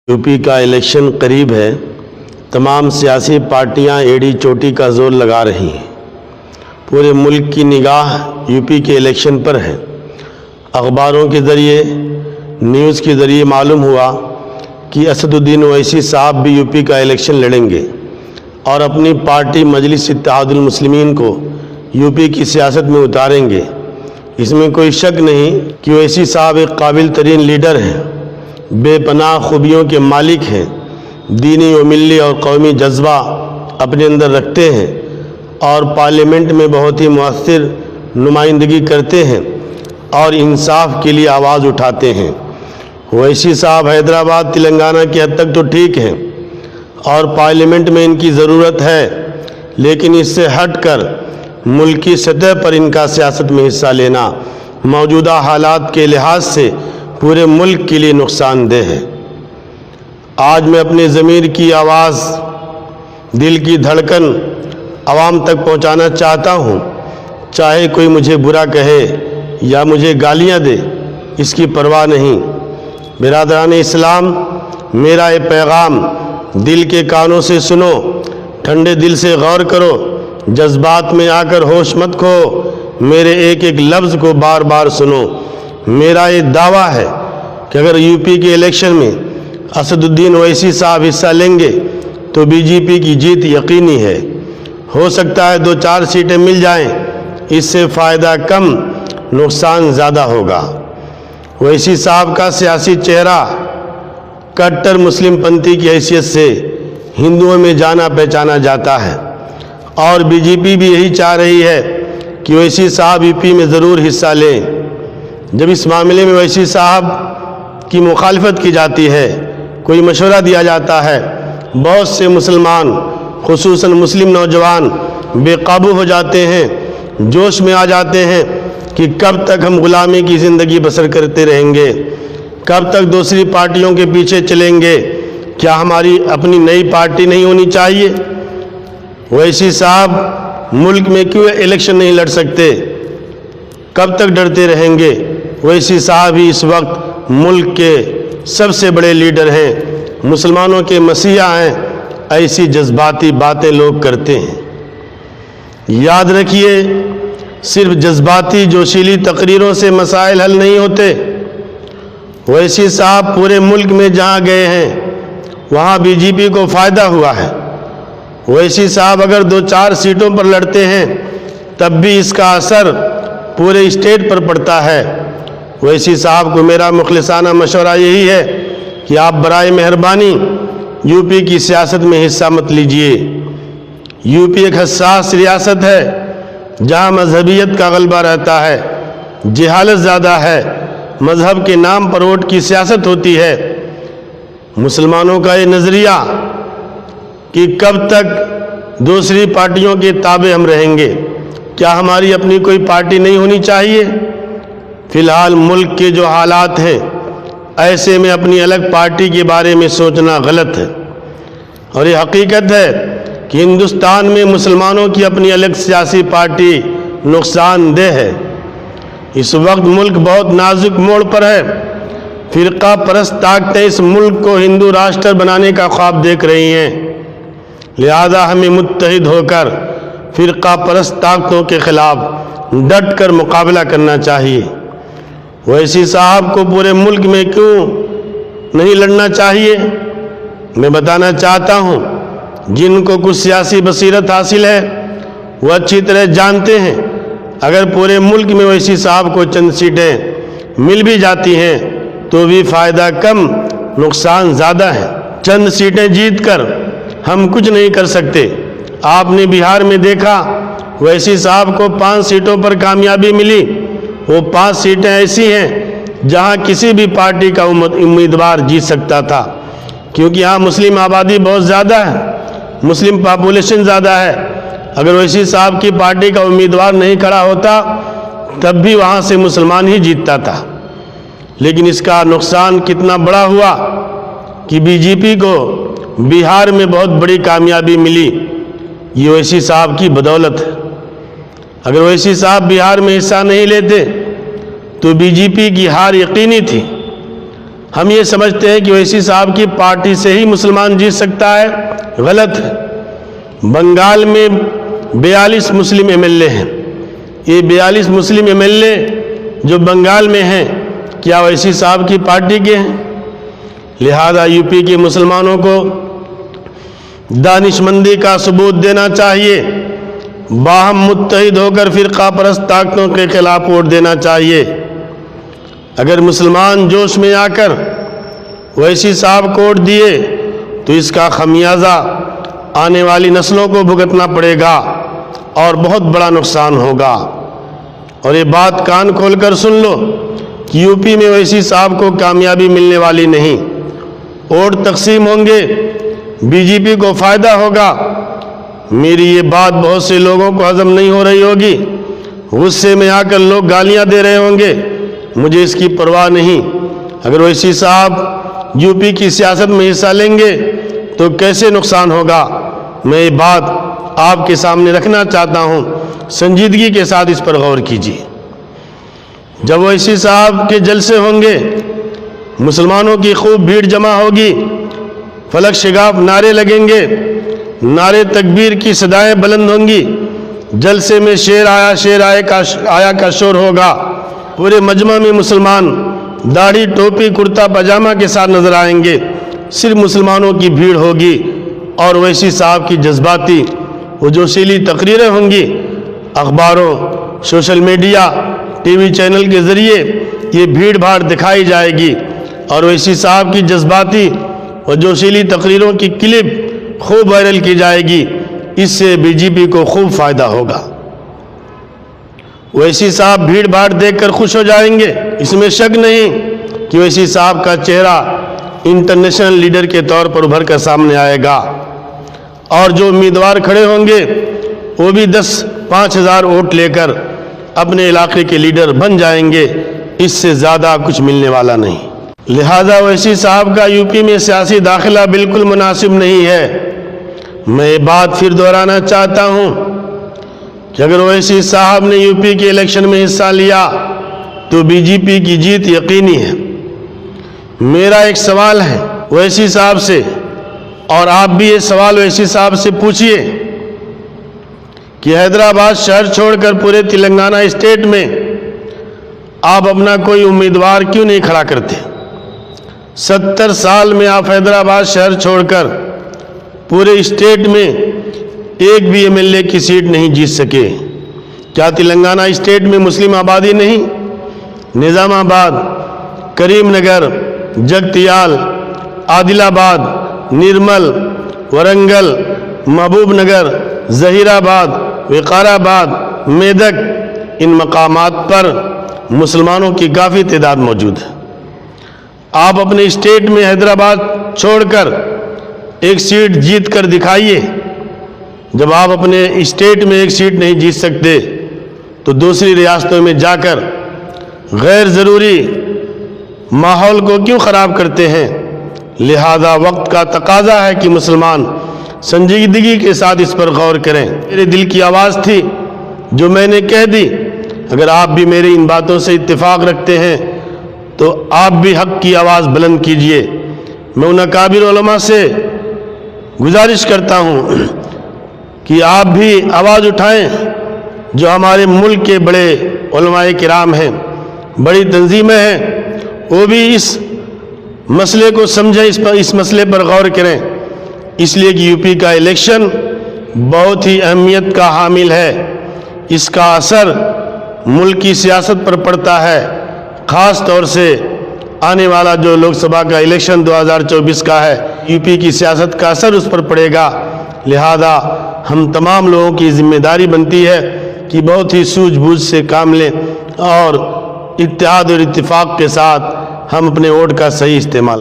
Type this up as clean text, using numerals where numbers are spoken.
UP का election करीब है। तमाम सियासी पार्टियां एड़ी चोटी का जोर लगा रही हैं। पूरे मुल्क की निगाह यूपी के इलेक्शन पर है। अखबारों के ज़रिए, न्यूज़ के ज़रिए मालूम हुआ कि असदुद्दीन ओवैसी साहब भी यूपी का इलेक्शन लड़ेंगे और अपनी पार्टी मजलिस इत्तेहादुल मुस्लिमीन को यूपी की सियासत में उतारेंगे। इसमें कोई शक नहीं कि ओवैसी साहब एक काबिल तरीन लीडर हैं, बेपनाह खूबियों के मालिक हैं, दीनी व मिल्ली और कौमी जज्बा अपने अंदर रखते हैं और पार्लियामेंट में बहुत ही मुअस्सिर नुमाइंदगी करते हैं और इंसाफ के लिए आवाज़ उठाते हैं। ओवैसी साहब हैदराबाद तेलंगाना की हद तक तो ठीक हैं और पार्लियामेंट में इनकी ज़रूरत है, लेकिन इससे हटकर मुल्की सतह पर इनका सियासत में हिस्सा लेना मौजूदा हालात के लिहाज से पूरे मुल्क के लिए नुकसानदेह है। आज मैं अपने ज़मीर की आवाज़, दिल की धड़कन आवाम तक पहुंचाना चाहता हूं। चाहे कोई मुझे बुरा कहे या मुझे गालियां दे, इसकी परवाह नहीं। बिरादरान इस्लाम, मेरा ये पैगाम दिल के कानों से सुनो, ठंडे दिल से गौर करो, जज्बात में आकर होश मत खो, मेरे एक एक लफ्ज़ को बार बार सुनो। मेरा ये दावा है कि अगर यूपी के इलेक्शन में असदुद्दीन ओवैसी साहब हिस्सा लेंगे तो बीजेपी की जीत यकीनी है। हो सकता है 2-4 सीटें मिल जाएं, इससे फ़ायदा कम नुकसान ज़्यादा होगा। ओवैसी साहब का सियासी चेहरा कट्टर मुस्लिम पंथी की हैसियत से हिंदुओं में जाना पहचाना जाता है और बीजेपी भी यही चाह रही है कि ओवैसी साहब यूपी में ज़रूर हिस्सा लें। जब इस मामले में ओवैसी साहब की मुखालफत की जाती है, कोई मशवरा दिया जाता है, बहुत से मुसलमान खुसूसन मुस्लिम नौजवान बेकाबू हो जाते हैं, जोश में आ जाते हैं कि कब तक हम गुलामी की ज़िंदगी बसर करते रहेंगे, कब तक दूसरी पार्टियों के पीछे चलेंगे, क्या हमारी अपनी नई पार्टी नहीं होनी चाहिए? ओवैसी साहब मुल्क में क्यों इलेक्शन नहीं लड़ सकते? कब तक डरते रहेंगे? ओवैसी साहब ही इस वक्त मुल्क के सबसे बड़े लीडर हैं, मुसलमानों के मसीहा हैं। ऐसी जज्बाती बातें लोग करते हैं। याद रखिए, सिर्फ जज्बाती जोशीली तकरीरों से मसाइल हल नहीं होते। ओवैसी साहब पूरे मुल्क में जहां गए हैं वहां बीजेपी को फ़ायदा हुआ है। ओवैसी साहब अगर 2-4 सीटों पर लड़ते हैं तब भी इसका असर पूरे स्टेट पर पड़ता है। ओवैसी साहब को मेरा मुखलिसाना मशवरा यही है कि आप बराए मेहरबानी यूपी की सियासत में हिस्सा मत लीजिए। यूपी एक हसास रियासत है जहां मजहबियत का गलबा रहता है, जहालत ज़्यादा है, मजहब के नाम पर वोट की सियासत होती है। मुसलमानों का ये नज़रिया कि कब तक दूसरी पार्टियों के ताबे हम रहेंगे, क्या हमारी अपनी कोई पार्टी नहीं होनी चाहिए? फ़िलहाल मुल्क के जो हालात हैं, ऐसे में अपनी अलग पार्टी के बारे में सोचना गलत है और ये हकीकत है कि हिंदुस्तान में मुसलमानों की अपनी अलग सियासी पार्टी नुकसानदेह है। इस वक्त मुल्क बहुत नाजुक मोड़ पर है। फ़िरका परस्त ताकतें इस मुल्क को हिंदू राष्ट्र बनाने का ख्वाब देख रही हैं। लिहाजा हमें मुत्तहिद होकर फ़िरका परस्त ताकतों के ख़िलाफ़ डट कर मुकाबला करना चाहिए। ओवैसी साहब को पूरे मुल्क में क्यों नहीं लड़ना चाहिए? मैं बताना चाहता हूँ, जिनको कुछ सियासी बसीरत हासिल है वो अच्छी तरह जानते हैं अगर पूरे मुल्क में ओवैसी साहब को चंद सीटें मिल भी जाती हैं तो भी फ़ायदा कम नुकसान ज़्यादा है। चंद सीटें जीत कर हम कुछ नहीं कर सकते। आपने बिहार में देखा, ओवैसी साहब को 5 सीटों पर कामयाबी मिली। वो 5 सीटें ऐसी हैं जहां किसी भी पार्टी का उम्मीदवार जीत सकता था, क्योंकि यहाँ मुस्लिम आबादी बहुत ज़्यादा है, मुस्लिम पॉपुलेशन ज़्यादा है। अगर ओवैसी साहब की पार्टी का उम्मीदवार नहीं खड़ा होता तब भी वहाँ से मुसलमान ही जीतता था। लेकिन इसका नुकसान कितना बड़ा हुआ कि बीजेपी को बिहार में बहुत बड़ी कामयाबी मिली। ये ओवैसी साहब की बदौलत है। اگر اویسی صاحب بہار میں حصہ نہیں لیتے تو بی جے پی کی ہار یقینی تھی۔ ہم یہ سمجھتے ہیں کہ اویسی صاحب کی پارٹی سے ہی مسلمان جیت سکتا ہے، غلط ہے۔ بنگال میں 42 مسلم ایم ایل اے ہیں۔ یہ 42 مسلم ایم ایل اے جو بنگال میں ہیں، کیا اویسی صاحب کی پارٹی کے ہیں؟ لہذا یو پی کے مسلمانوں کو دانش مندی کا ثبوت دینا چاہیے، باہم متحد ہو کر فرقہ پرست طاقتوں کے خلاف ووٹ دینا چاہیے۔ اگر مسلمان جوش میں آ کر اویسی صاحب کو ووٹ دیے تو اس کا خمیازہ آنے والی نسلوں کو بھگتنا پڑے گا اور بہت بڑا نقصان ہوگا۔ اور یہ بات کان کھول کر سن لو کہ یو پی میں اویسی صاحب کو کامیابی ملنے والی نہیں۔ ووٹ تقسیم ہوں گے، بی جے پی کو فائدہ ہوگا۔ میری یہ بات بہت سے لوگوں کو ہضم نہیں ہو رہی ہوگی، غصے میں آ کر لوگ گالیاں دے رہے ہوں گے، مجھے اس کی پرواہ نہیں۔ اگر اویسی صاحب یو پی کی سیاست میں حصہ لیں گے تو کیسے نقصان ہوگا، میں یہ بات آپ کے سامنے رکھنا چاہتا ہوں، سنجیدگی کے ساتھ اس پر غور کیجیے۔ جب اویسی صاحب کے جلسے ہوں گے، مسلمانوں کی خوب بھیڑ جمع ہوگی، فلک شگاف نعرے لگیں گے، نعرے تکبیر کی صدائیں بلند ہوں گی، جلسے میں شیر آیا کا شور ہوگا، پورے مجمع میں مسلمان داڑھی ٹوپی کرتا پاجامہ کے ساتھ نظر آئیں گے، صرف مسلمانوں کی بھیڑ ہوگی اور اویسی صاحب کی جذباتی و جوشیلی تقریریں ہوں گی۔ اخباروں، social media, T V channel کے ذریعے یہ بھیڑ بھاڑ دکھائی جائے گی اور اویسی صاحب کی جذباتی و جوشیلی تقریروں کی کلپ خوب وائرل کی جائے گی۔ اس سے بی جے پی کو خوب فائدہ ہوگا۔ اویسی صاحب بھیڑ بھاڑ دیکھ کر خوش ہو جائیں گے، اس میں شک نہیں کہ اویسی صاحب کا چہرہ انٹرنیشنل لیڈر کے طور پر ابھر کر سامنے آئے گا، اور جو امیدوار کھڑے ہوں گے وہ بھی 10,000-5,000 ووٹ لے کر اپنے علاقے کے لیڈر بن جائیں گے۔ اس سے زیادہ کچھ ملنے والا نہیں۔ لہذا اویسی صاحب کا یو پی میں سیاسی داخلہ بالکل مناسب نہیں ہے۔ میں یہ بات پھر دہرانا چاہتا ہوں کہ اگر اویسی صاحب نے یو پی کے الیکشن میں حصہ لیا تو بی جے پی کی جیت یقینی ہے۔ میرا ایک سوال ہے اویسی صاحب سے، اور آپ بھی یہ سوال اویسی صاحب سے پوچھئے کہ حیدرآباد شہر چھوڑ کر پورے تلنگانہ اسٹیٹ میں آپ اپنا کوئی امیدوار کیوں نہیں کھڑا کرتے؟ 70 سال میں آپ حیدرآباد شہر چھوڑ کر پورے اسٹیٹ میں ایک بھی ایم ایل اے کی سیٹ نہیں جیت سکے۔ کیا تلنگانہ اسٹیٹ میں مسلم آبادی نہیں؟ نظام آباد، کریم نگر، جگتیال، عادل آباد، نرمل، ورنگل، محبوب نگر، ظہیر آباد، وقار آباد، میدک، ان مقامات پر مسلمانوں کی کافی تعداد موجود ہے۔ آپ اپنے اسٹیٹ میں حیدرآباد چھوڑ کر ایک سیٹ جیت کر دکھائیے۔ جب آپ اپنے اسٹیٹ میں ایک سیٹ نہیں جیت سکتے تو دوسری ریاستوں میں جا کر غیر ضروری ماحول کو کیوں خراب کرتے ہیں؟ لہذا وقت کا تقاضا ہے کہ مسلمان سنجیدگی کے ساتھ اس پر غور کریں۔ میرے دل کی آواز تھی جو میں نے کہہ دی۔ اگر آپ بھی میری ان باتوں سے اتفاق رکھتے ہیں تو آپ بھی حق کی آواز بلند کیجئے۔ میں ان اکابر علماء سے گزارش کرتا ہوں کہ آپ بھی آواز اٹھائیں جو ہمارے ملک کے بڑے علماء کرام ہیں، بڑی تنظیمیں ہیں، وہ بھی اس مسئلے کو سمجھیں، اس مسئلے پر غور کریں، اس لیے کہ یو پی کا الیکشن بہت ہی اہمیت کا حامل ہے۔ اس کا اثر ملک کی سیاست پر پڑتا ہے، خاص طور سے آنے والا جو لوک سبھا کا الیکشن 2024 کا ہے، یو پی کی سیاست کا اثر اس پر پڑے گا۔ لہذا ہم تمام لوگوں کی ذمہ داری بنتی ہے کہ بہت ہی سوجھ بوجھ سے کام لیں اور اتحاد اور اتفاق کے ساتھ ہم اپنے ووٹ کا صحیح استعمال